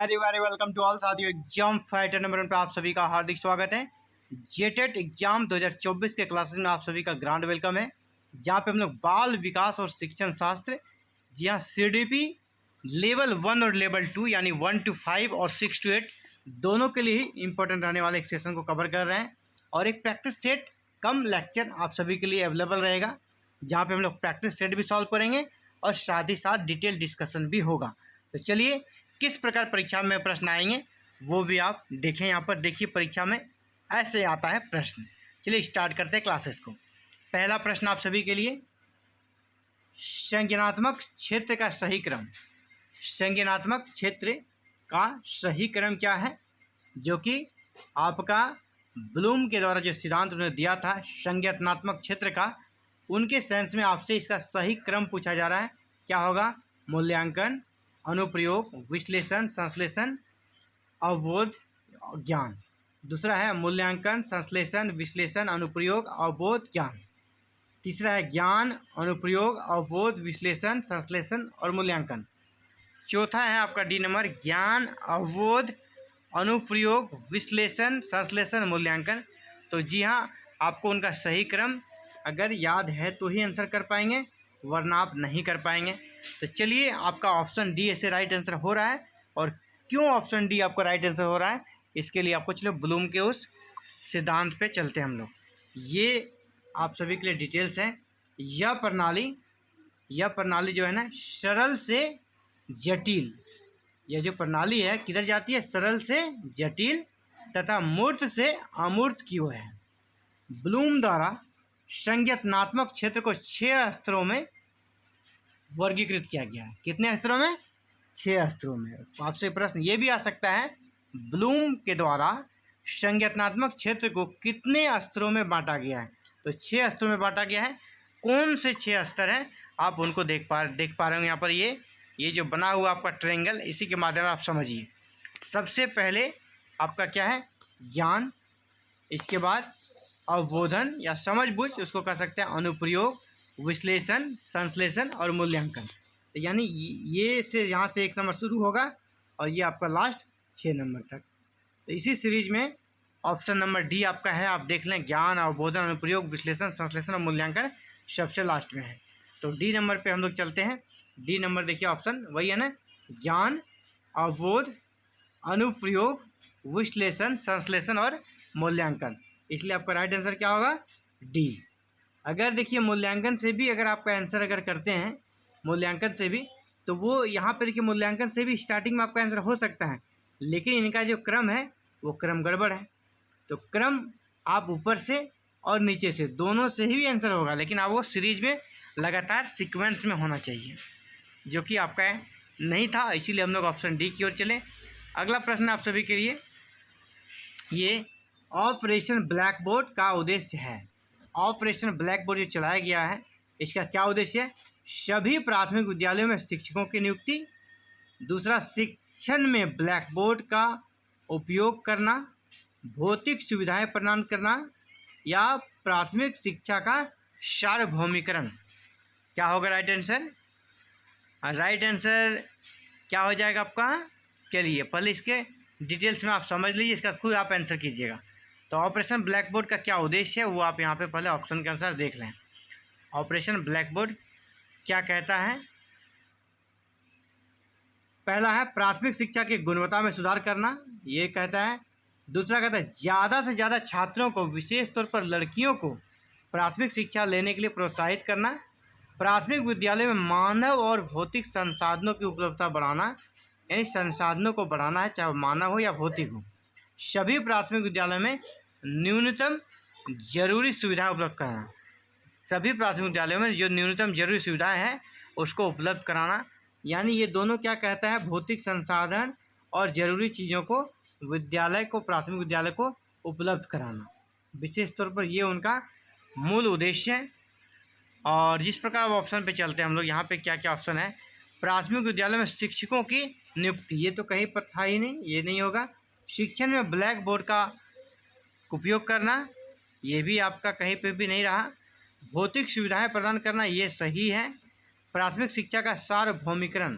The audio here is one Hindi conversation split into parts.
Very very welcome to all साथियों। एग्जाम फाइटर नंबर 1 पर आप सभी का हार्दिक स्वागत है। जेटेट एग्जाम 2024 के क्लासेस में आप सभी का ग्रांड वेलकम है, जहां पे हम लोग बाल विकास और शिक्षण शास्त्र, जी हाँ, CDP लेवल 1 और लेवल 2 यानी 1 to 5 और 6 to 8 दोनों के लिए ही इंपॉर्टेंट रहने वाले एक सेशन को कवर कर रहे हैं। और एक प्रैक्टिस सेट कम लेक्चर आप सभी के लिए अवेलेबल रहेगा, जहाँ पे हम लोग प्रैक्टिस सेट भी सॉल्व करेंगे और साथ ही साथ डिटेल डिस्कशन भी होगा। तो चलिए, किस प्रकार परीक्षा में प्रश्न आएंगे वो भी आप देखें। यहाँ पर देखिए, परीक्षा में ऐसे आता है प्रश्न। चलिए स्टार्ट करते हैं क्लासेस को। पहला प्रश्न आप सभी के लिए, संज्ञानात्मक क्षेत्र का सही क्रम। संज्ञानात्मक क्षेत्र का सही क्रम क्या है, जो कि आपका ब्लूम के द्वारा जो सिद्धांत उन्होंने दिया था संज्ञानात्मक क्षेत्र का, उनके सेंस में आपसे इसका सही क्रम पूछा जा रहा है। क्या होगा? मूल्यांकन, अनुप्रयोग, विश्लेषण, संश्लेषण, अवबोध, ज्ञान। दूसरा है मूल्यांकन, संश्लेषण, विश्लेषण, अनुप्रयोग, अवबोध, ज्ञान। तीसरा है ज्ञान, अनुप्रयोग, अवबोध, विश्लेषण, संश्लेषण और मूल्यांकन। चौथा है आपका डी नंबर, ज्ञान, अवबोध, अनुप्रयोग, विश्लेषण, संश्लेषण, मूल्यांकन। तो जी हाँ, आपको उनका सही क्रम अगर याद है तो ही आंसर कर पाएंगे, वरना आप नहीं कर पाएंगे। तो चलिए, आपका ऑप्शन डी ऐसे राइट आंसर हो रहा है। और क्यों ऑप्शन डी आपका राइट आंसर हो रहा है, इसके लिए आपको चलो ब्लूम के उस सिद्धांत पे चलते हैं हम लोग। ये आप सभी के लिए डिटेल्स हैं। यह प्रणाली जो है ना, सरल से जटिल, यह जो प्रणाली है किधर जाती है? सरल से जटिल तथा मूर्त से अमूर्त की ओर है। ब्लूम द्वारा संज्ञानात्मक क्षेत्र को 6 स्तरों में वर्गीकृत किया गया है। कितने स्तरों में? 6 स्तरों में। आपसे प्रश्न ये भी आ सकता है, ब्लूम के द्वारा संज्ञानात्मक क्षेत्र को कितने स्तरों में बांटा गया है? तो 6 स्तरों में बांटा गया है। कौन से 6 स्तर हैं आप उनको देख पा रहे होंगे। यहाँ पर ये जो बना हुआ आपका ट्रायंगल, इसी के माध्यम से आप समझिए। सबसे पहले आपका क्या है? ज्ञान। इसके बाद अवबोधन या समझबूझ, उसको कह सकते हैं अनुप्रयोग, विश्लेषण, संश्लेषण और मूल्यांकन। तो यानी ये से यहाँ से 1 नंबर शुरू होगा और ये आपका लास्ट 6 नंबर तक। तो इसी सीरीज में ऑप्शन नंबर डी आपका है, आप देख लें। ज्ञान, अवबोधन, अनुप्रयोग, विश्लेषण, संश्लेषण और मूल्यांकन सबसे लास्ट में है। तो डी नंबर पे हम लोग चलते हैं। डी नंबर देखिए, ऑप्शन वही है ना, ज्ञान, अवबोध, अनुप्रयोग, विश्लेषण, संश्लेषण और मूल्यांकन। इसलिए आपका राइट आंसर क्या होगा? डी। अगर देखिए, मूल्यांकन से भी अगर आपका आंसर अगर करते हैं, मूल्यांकन से भी, तो वो यहाँ पर देखिए, मूल्यांकन से भी स्टार्टिंग में आपका आंसर हो सकता है, लेकिन इनका जो क्रम है वो क्रम गड़बड़ है। तो क्रम आप ऊपर से और नीचे से दोनों से ही आंसर होगा, लेकिन आप वो सीरीज में लगातार सीक्वेंस में होना चाहिए, जो कि आपका नहीं था। इसीलिए हम लोग ऑप्शन डी की ओर चले। अगला प्रश्न आप सभी के लिए, ये ऑपरेशन ब्लैक बोर्ड का उद्देश्य है। ऑपरेशन ब्लैक बोर्ड जो चलाया गया है, इसका क्या उद्देश्य है? सभी प्राथमिक विद्यालयों में शिक्षकों की नियुक्ति। दूसरा, शिक्षण में ब्लैक बोर्ड का उपयोग करना, भौतिक सुविधाएं प्रदान करना, या प्राथमिक शिक्षा का सार्वभौमिकरण। क्या होगा राइट आंसर? राइट आंसर क्या हो जाएगा आपका? चलिए, पहले इसके डिटेल्स में आप समझ लीजिए, इसका खुद आप आंसर कीजिएगा। तो ऑपरेशन ब्लैक बोर्ड का क्या उद्देश्य है वो आप यहाँ पे पहले ऑप्शन के अनुसार देख लें। ऑपरेशन ब्लैक बोर्ड क्या कहता है? पहला है प्राथमिक शिक्षा की गुणवत्ता में सुधार करना, ये कहता है। दूसरा कहता है ज़्यादा से ज़्यादा छात्रों को, विशेष तौर पर लड़कियों को, प्राथमिक शिक्षा लेने के लिए प्रोत्साहित करना। प्राथमिक विद्यालय में मानव और भौतिक संसाधनों की उपलब्धता बढ़ाना, यानी संसाधनों को बढ़ाना है, चाहे मानव हो या भौतिक हो। सभी प्राथमिक विद्यालयों में न्यूनतम जरूरी सुविधाएं उपलब्ध कराना। सभी प्राथमिक विद्यालयों में जो न्यूनतम जरूरी सुविधाएं हैं उसको उपलब्ध कराना। यानी ये दोनों क्या कहता है? भौतिक संसाधन और ज़रूरी चीज़ों को विद्यालय को, प्राथमिक विद्यालय को उपलब्ध कराना। विशेष तौर पर ये उनका मूल उद्देश्य है। और जिस प्रकार ऑप्शन पे चलते हैं हम लोग, यहाँ पे क्या क्या ऑप्शन है? प्राथमिक विद्यालय में शिक्षकों की नियुक्ति, ये तो कहीं पर था ही नहीं, ये नहीं होगा। शिक्षण में ब्लैक बोर्ड का उपयोग करना, ये भी आपका कहीं पे भी नहीं रहा। भौतिक सुविधाएं प्रदान करना, ये सही है। प्राथमिक शिक्षा का सार्वभौमिकरण,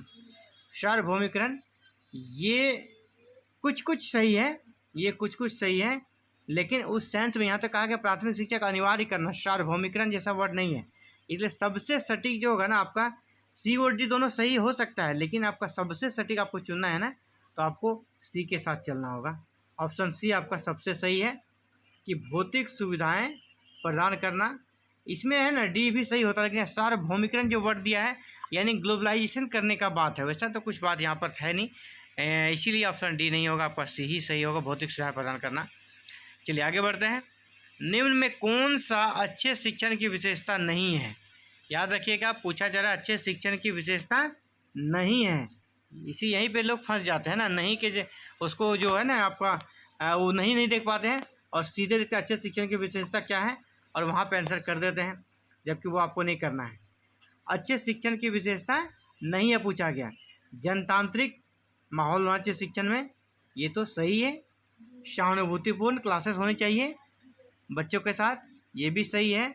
ये कुछ कुछ सही है, ये कुछ कुछ सही है, लेकिन उस सेंस में यहाँ तक कहा कि प्राथमिक शिक्षा का अनिवार्य करना, सार्वभौमिकरण जैसा वर्ड नहीं है। इसलिए सबसे सटीक जो होगा ना आपका, सी और डी दोनों सही हो सकता है, लेकिन आपका सबसे सटीक आपको चुनना है ना, तो आपको सी के साथ चलना होगा। ऑप्शन सी आपका सबसे सही है कि भौतिक सुविधाएं प्रदान करना। इसमें है ना डी भी सही होता है, लेकिन सार्वभौमिकरण जो वर्ड दिया है यानी ग्लोबलाइजेशन करने का बात है, वैसा तो कुछ बात यहाँ पर है नहीं, इसीलिए ऑप्शन डी नहीं होगा, आपका सी ही सही होगा, भौतिक सुविधाएं प्रदान करना। चलिए आगे बढ़ते हैं। निम्न में कौन सा अच्छे शिक्षण की विशेषता नहीं है? याद रखिएगा, पूछा जा रहा है अच्छे शिक्षण की विशेषता नहीं है। इसी यहीं पे लोग फंस जाते हैं ना, नहीं कि उसको जो है ना आपका वो नहीं देख पाते हैं और सीधे देखते अच्छे शिक्षण की विशेषता क्या है और वहाँ पे आंसर कर देते हैं, जबकि वो आपको नहीं करना है। अच्छे शिक्षण की विशेषता नहीं है पूछा गया। जनतांत्रिक माहौल होना चाहिए शिक्षण में, ये तो सही है। सहानुभूतिपूर्ण क्लासेस होनी चाहिए बच्चों के साथ, ये भी सही है।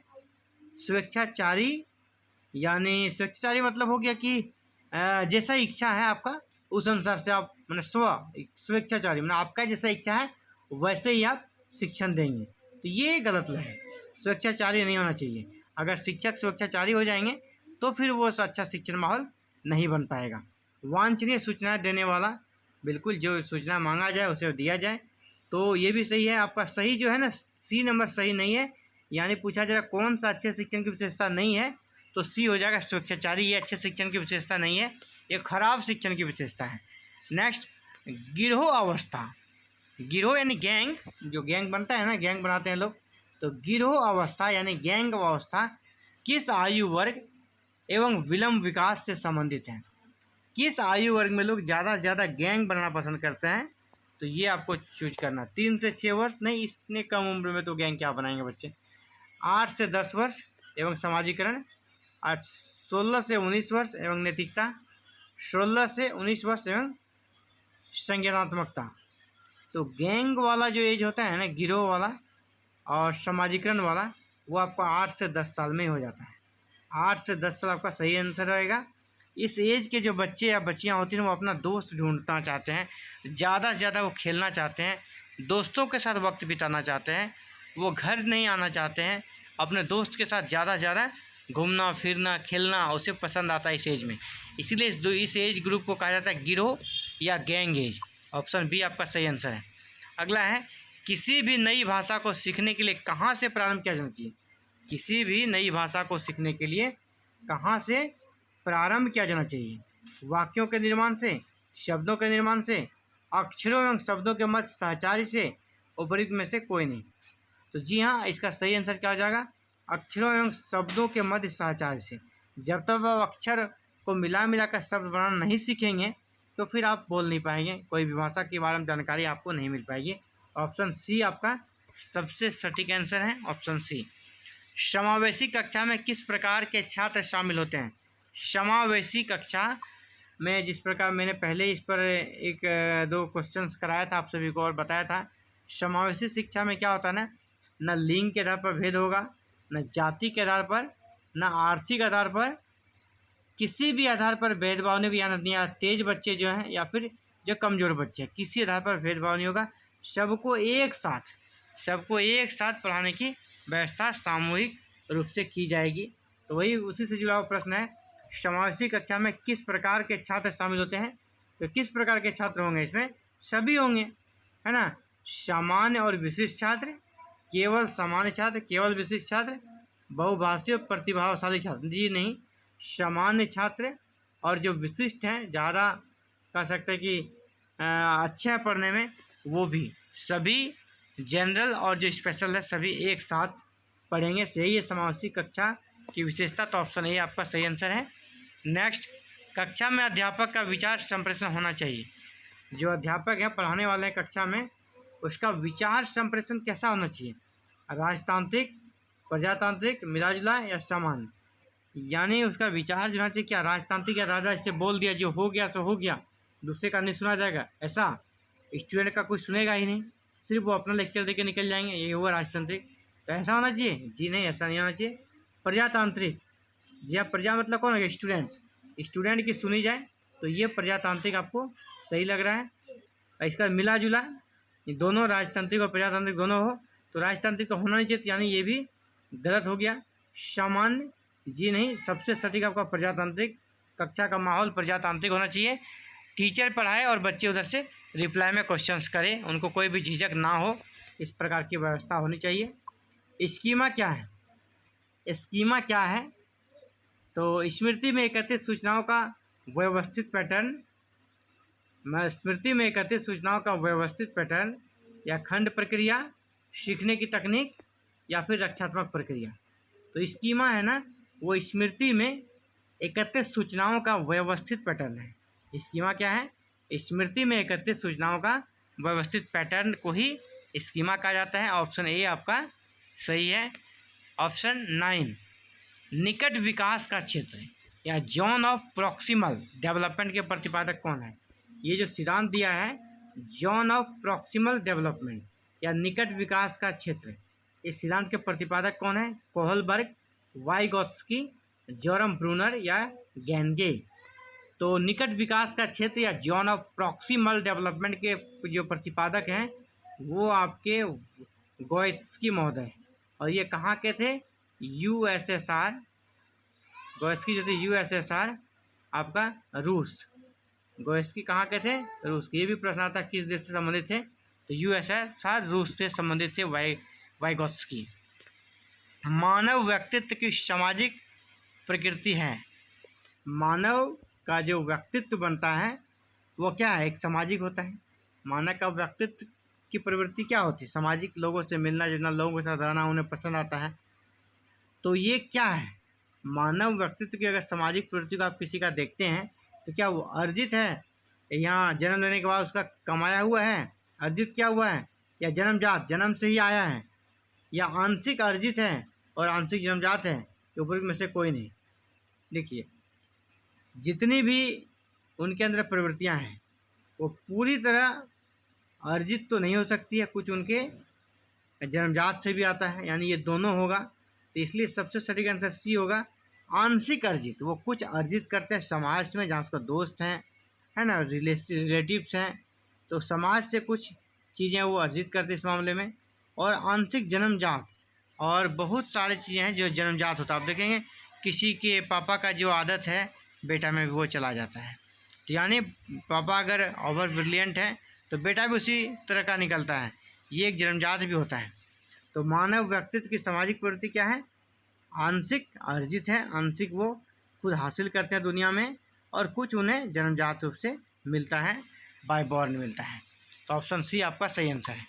स्वेच्छाचारी, यानी स्वेच्छाचारी मतलब हो गया कि जैसा इच्छा है आपका उस अनुसार से आप मतलब स्वेच्छाचारी मतलब आपका जैसा इच्छा है वैसे ही आप शिक्षण देंगे, तो ये गलत है। स्वेच्छाचारी नहीं होना चाहिए। अगर शिक्षक स्वेच्छाचारी हो जाएंगे तो फिर वो अच्छा शिक्षण माहौल नहीं बन पाएगा। वांछनीय सूचनाएं देने वाला, बिल्कुल जो सूचना मांगा जाए उसे दिया जाए, तो ये भी सही है। आपका सही जो है ना सी नंबर सही नहीं है, यानी पूछा जा रहा कौन सा अच्छे शिक्षण की विशेषता नहीं है, तो सी हो जाएगा स्वेच्छाचारी। ये अच्छे शिक्षण की विशेषता नहीं है, ये खराब शिक्षण की विशेषता है। नेक्स्ट, गिरोह अवस्था। गिरोह यानी गैंग, जो गैंग बनता है ना, गैंग बनाते हैं लोग, तो गिरोह अवस्था यानी गैंग अवस्था किस आयु वर्ग एवं विलंब विकास से संबंधित है? किस आयु वर्ग में लोग ज़्यादा से ज़्यादा गैंग बनाना पसंद करते हैं? तो ये आपको चूज करना। 3 से 6 वर्ष नहीं, इतने कम उम्र में तो गैंग क्या बनाएंगे बच्चे। 8 से 10 वर्ष एवं समाजीकरण, 16 से 19 वर्ष एवं नैतिकता, 16 से 19 वर्ष एवं संज्ञानात्मकता। तो गैंग वाला जो एज होता है ना, गिरोह वाला और समाजीकरण वाला, वो आपका 8 से 10 साल में ही हो जाता है। 8 से 10 साल आपका सही आंसर रहेगा। इस एज के जो बच्चे या बच्चियां होती हैं वो अपना दोस्त ढूंढना चाहते हैं, ज़्यादा से ज़्यादा वो खेलना चाहते हैं, दोस्तों के साथ वक्त बिताना चाहते हैं, वो घर नहीं आना चाहते हैं, अपने दोस्त के साथ ज़्यादा से ज़्यादा घूमना फिरना खेलना उसे पसंद आता है इस एज में। इसीलिए इस एज ग्रुप को कहा जाता है गिरोह या गैंग एज। ऑप्शन बी आपका सही आंसर है। अगला है, किसी भी नई भाषा को सीखने के लिए कहाँ से प्रारंभ किया जाना चाहिए? किसी भी नई भाषा को सीखने के लिए कहाँ से प्रारंभ किया जाना चाहिए? वाक्यों के निर्माण से, शब्दों के निर्माण से, अक्षरों एवं शब्दों के मध्य सहचारी से, उपरोक्त में से कोई नहीं। तो जी हाँ, इसका सही आंसर क्या हो जाएगा? अक्षरों एवं शब्दों के मध्य सहचारी से। जब तक आप अक्षर को मिला कर शब्द बनाना नहीं सीखेंगे तो फिर आप बोल नहीं पाएंगे, कोई भी भाषा के बारे में जानकारी आपको नहीं मिल पाएगी। ऑप्शन सी आपका सबसे सटीक आंसर है, ऑप्शन सी। समावेशी कक्षा में किस प्रकार के छात्र शामिल होते हैं? समावेशी कक्षा में जिस प्रकार मैंने पहले इस पर 1-2 क्वेश्चंस कराया था आप सभी को और बताया था, समावेशी शिक्षा में क्या होता है ना, न लिंग के आधार पर भेद होगा, न जाति के आधार पर, न आर्थिक आधार पर, किसी भी आधार पर भेदभाव नहीं होगा। या तेज बच्चे जो हैं या फिर जो कमज़ोर बच्चे, किसी आधार पर भेदभाव नहीं होगा। सबको एक साथ पढ़ाने की व्यवस्था सामूहिक रूप से की जाएगी। तो वही उसी से जुड़ा हुआ प्रश्न है, समावेशी कक्षा में किस प्रकार के छात्र शामिल होते हैं? तो किस प्रकार के छात्र होंगे इसमें? सभी होंगे, है ना। सामान्य और विशिष्ट छात्र, केवल सामान्य छात्र, केवल विशिष्ट छात्र, बहुभाषीय प्रतिभाशाली छात्र, जी नहीं, सामान्य छात्र और जो विशिष्ट हैं, ज़्यादा कह सकते हैं कि अच्छे हैं पढ़ने में, वो भी सभी जनरल और जो स्पेशल है सभी एक साथ पढ़ेंगे। यही है समावेशी कक्षा की विशेषता। तो ऑप्शन ए आपका सही आंसर है। नेक्स्ट, कक्षा में अध्यापक का विचार संप्रेषण होना चाहिए। जो अध्यापक है पढ़ाने वाले हैं कक्षा में, उसका विचार संप्रेषण कैसा होना चाहिए? राजतांत्रिक, प्रजातांत्रिक, मिला-जुला या सामान्य? यानी उसका विचार जो होना चाहिए क्या राजतांत्रिक या राजा इससे बोल दिया जो हो गया सो हो गया, दूसरे का नहीं सुना जाएगा, ऐसा स्टूडेंट का कुछ सुनेगा ही नहीं, सिर्फ वो अपना लेक्चर देके निकल जाएंगे, ये हुआ राजतांत्रिक। तो ऐसा होना चाहिए? जी नहीं, ऐसा नहीं होना चाहिए। प्रजातांत्रिक, जी हाँ, प्रजा मतलब कौन है? स्टूडेंट की सुनी जाए, तो ये प्रजातांत्रिक आपको सही लग रहा है। और इसका मिला जुला दोनों राजतांत्रिक और प्रजातांत्रिक दोनों हो तो राजतांत्रिक तो होना नहीं चाहिए, यानी ये भी गलत हो गया। सामान्य जी नहीं, सबसे सटीक आपका प्रजातांत्रिक। कक्षा का माहौल प्रजातांत्रिक होना चाहिए। टीचर पढ़ाए और बच्चे उधर से रिप्लाई में क्वेश्चंस करें, उनको कोई भी झिझक ना हो, इस प्रकार की व्यवस्था होनी चाहिए। स्कीमा क्या है? स्कीमा क्या है? तो स्मृति में एकत्रित सूचनाओं का व्यवस्थित पैटर्न, स्मृति में एकत्रित सूचनाओं का व्यवस्थित पैटर्न या खंड प्रक्रिया, सीखने की तकनीक या फिर रक्षात्मक प्रक्रिया। तो स्कीमा है ना, वो स्मृति में एकत्रित सूचनाओं का व्यवस्थित पैटर्न है। स्कीमा क्या है? स्मृति में एकत्रित सूचनाओं का व्यवस्थित पैटर्न को ही स्कीमा कहा जाता है। ऑप्शन ए आपका सही है। ऑप्शन 9, निकट विकास का क्षेत्र या जोन ऑफ प्रॉक्सिमल डेवलपमेंट के प्रतिपादक कौन है? ये जो सिद्धांत दिया है जोन ऑफ प्रॉक्सिमल डेवलपमेंट या निकट विकास का क्षेत्र, इस सिद्धांत के प्रतिपादक कौन है? कोहलबर्ग, वाइगोत्स्की, जोरम ब्रूनर या गैंगे। तो निकट विकास का क्षेत्र या जोन ऑफ प्रॉक्सिमल डेवलपमेंट के जो प्रतिपादक हैं वो आपके गोएत्स्की महोदय, और ये कहाँ के थे? यूएसएसआर। गोएत्स्की जो थे यूएसएसआर आपका रूस। गोएत्स्की कहाँ के थे? रूस के। ये भी प्रश्न आता किस देश से संबंधित थे? तो यूएसएसआर रूस से संबंधित थे वाइगोत्स्की। मानव व्यक्तित्व की सामाजिक प्रकृति है। मानव का जो व्यक्तित्व बनता है वो क्या है? एक सामाजिक होता है। मानव का व्यक्तित्व की प्रवृत्ति क्या होती है? सामाजिक, लोगों से मिलना जुलना, लोगों के साथ रहना उन्हें पसंद आता है। तो ये क्या है? मानव व्यक्तित्व की अगर सामाजिक प्रवृत्ति को आप किसी का देखते हैं तो क्या वो अर्जित है? यहाँ जन्म लेने के बाद उसका कमाया हुआ है? अर्जित क्या हुआ है? या जन्मजात, जन्म से ही आया है? या आंशिक अर्जित है और आंशिक जन्मजात है? ऊपर में से कोई नहीं। देखिए, जितनी भी उनके अंदर प्रवृत्तियां हैं वो पूरी तरह अर्जित तो नहीं हो सकती है, कुछ उनके जन्मजात से भी आता है, यानी ये दोनों होगा। तो इसलिए सबसे सटीक आंसर सी होगा, आंशिक अर्जित। वो कुछ अर्जित करते हैं समाज में, जहाँ उसका दोस्त हैं, है ना, रिलेटिव्स हैं, तो समाज से कुछ चीज़ें वो अर्जित करते हैं इस मामले में। और आंशिक जन्मजात, और बहुत सारी चीज़ें हैं जो जन्मजात होता है। आप देखेंगे किसी के पापा का जो आदत है बेटा में भी वो चला जाता है। तो यानी पापा अगर ओवर ब्रिलियंट है तो बेटा भी उसी तरह का निकलता है, ये एक जन्मजात भी होता है। तो मानव व्यक्तित्व की सामाजिक प्रवृत्ति क्या है? आंशिक अर्जित है। आंशिक वो खुद हासिल करते हैं दुनिया में, और कुछ उन्हें जन्मजात रूप से मिलता है, बाय बॉर्न मिलता है। तो ऑप्शन सी आपका सही आंसर है।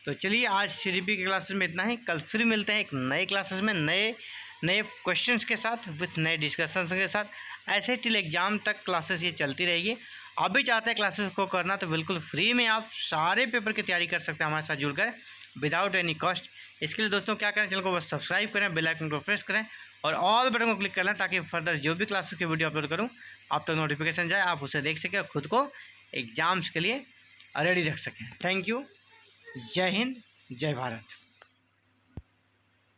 तो चलिए, आज सीडीपी के क्लासेस में इतना ही। कल फिर मिलते हैं एक नए क्लासेस में नए क्वेश्चंस के साथ, विथ नए डिस्कशंस के साथ। ऐसे टिल एग्ज़ाम तक क्लासेस ये चलती रहेगी। आप भी चाहते हैं क्लासेस को करना तो बिल्कुल फ्री में आप सारे पेपर की तैयारी कर सकते हैं हमारे साथ जुड़कर, विदाउट एनी कॉस्ट। इसके लिए दोस्तों क्या करें, चैनल को बस सब्सक्राइब करें, बेल आइकन को प्रेस करें और ऑल बटन को क्लिक कर लें, ताकि फर्दर जो भी क्लासेस की वीडियो अपलोड करूँ आप तक नोटिफिकेशन जाए, आप उसे देख सकें और खुद को एग्ज़ाम्स के लिए रेडी रख सकें। Thank you. जय हिंद, जय भारत।